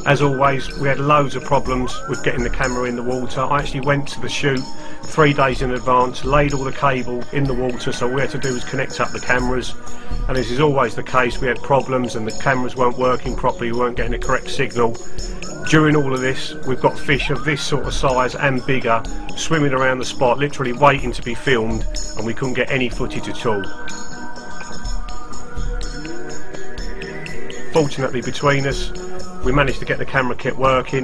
As always, we had loads of problems with getting the camera in the water. I actually went to the shoot 3 days in advance, laid all the cable in the water, so all we had to do was connect up the cameras. And as is always the case, we had problems and the cameras weren't working properly, we weren't getting the correct signal. During all of this, we've got fish of this sort of size and bigger swimming around the spot, literally waiting to be filmed, and we couldn't get any footage at all. Fortunately, between us, we managed to get the camera kit working,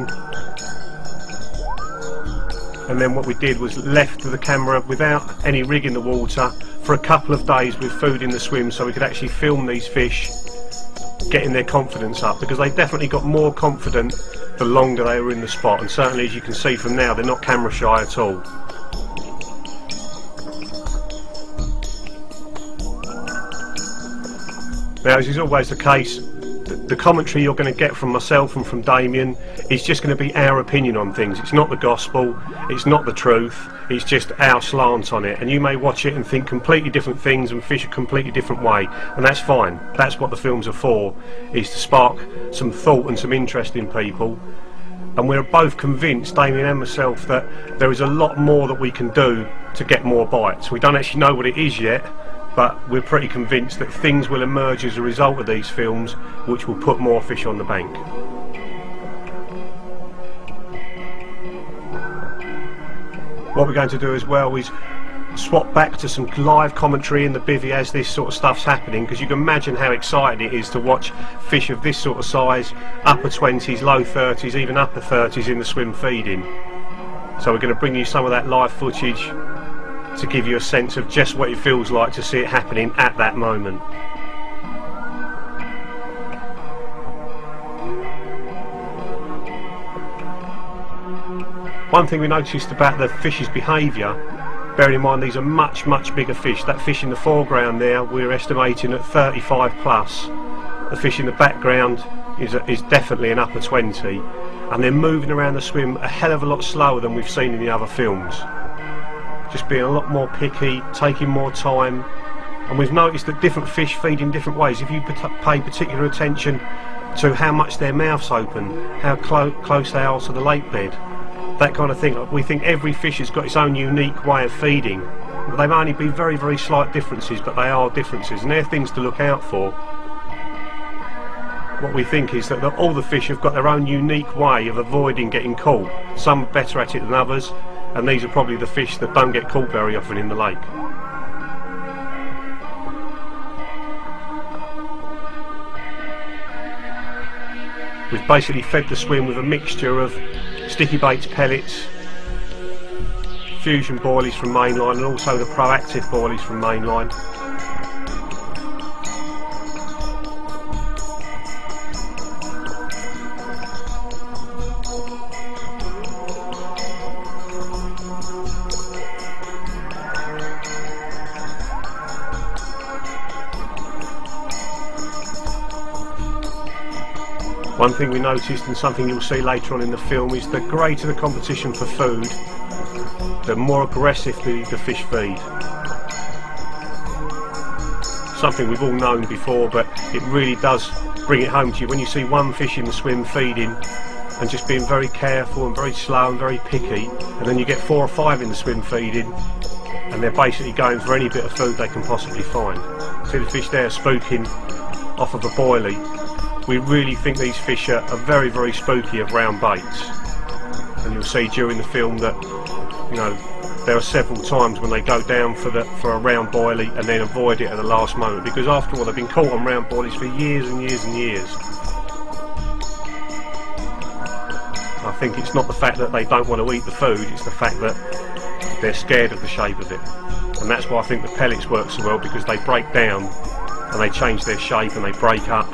and then what we did was left the camera without any rig in the water for a couple of days with food in the swim, so we could actually film these fish getting their confidence up, because they definitely got more confident the longer they were in the spot, and certainly as you can see from now, they're not camera shy at all. Now, as is always the case, the commentary you're going to get from myself and from Damien is just going to be our opinion on things. It's not the gospel, it's not the truth, it's just our slant on it. And you may watch it and think completely different things and fish a completely different way, and that's fine. That's what the films are for, is to spark some thought and some interest in people. And we're both convinced, Damien and myself, that there is a lot more that we can do to get more bites. We don't actually know what it is yet, but we're pretty convinced that things will emerge as a result of these films which will put more fish on the bank. What we're going to do as well is swap back to some live commentary in the bivvy as this sort of stuff's happening, because you can imagine how exciting it is to watch fish of this sort of size, upper 20s, low 30s, even upper 30s in the swim feeding. So we're going to bring you some of that live footage to give you a sense of just what it feels like to see it happening at that moment. One thing we noticed about the fish's behaviour, bearing in mind these are much bigger fish. That fish in the foreground there we're estimating at 35 plus. The fish in the background is definitely an upper 20, and they're moving around the swim a hell of a lot slower than we've seen in the other films. Just being a lot more picky, taking more time, and we've noticed that different fish feed in different ways. If you pay particular attention to how much their mouths open, how close they are to the lake bed, that kind of thing, we think every fish has got its own unique way of feeding. They may only be very slight differences, but they are differences, and they're things to look out for. What we think is that all the fish have got their own unique way of avoiding getting caught. Some are better at it than others, and these are probably the fish that don't get caught very often in the lake. We've basically fed the swim with a mixture of sticky baits pellets, fusion boilies from mainline, and also the proactive boilies from mainline. One thing we noticed, and something you'll see later on in the film, is the greater the competition for food, the more aggressively the fish feed. Something we've all known before, but it really does bring it home to you when you see one fish in the swim feeding and just being very careful and very slow and very picky, and then you get 4 or 5 in the swim feeding and they're basically going for any bit of food they can possibly find. See the fish there spooking off of a boilie. We really think these fish are very spooky of round baits, and you'll see during the film that, you know, there are several times when they go down for a round boilie and then avoid it at the last moment, because after all they've been caught on round boilies for years and years. I think it's not the fact that they don't want to eat the food, it's the fact that they're scared of the shape of it, and that's why I think the pellets work so well, because they break down and they change their shape and they break up.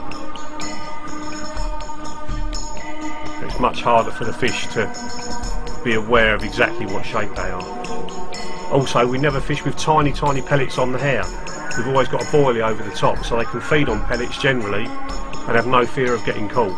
It's much harder for the fish to be aware of exactly what shape they are. Also, we never fish with tiny pellets on the hair. we've always got a boilie over the top so they can feed on pellets generally and have no fear of getting caught.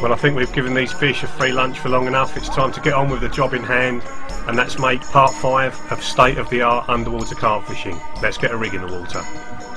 Well, I think we've given these fish a free lunch for long enough. It's time to get on with the job in hand, and that's make part 5 of state-of-the-art underwater carp fishing. Let's get a rig in the water.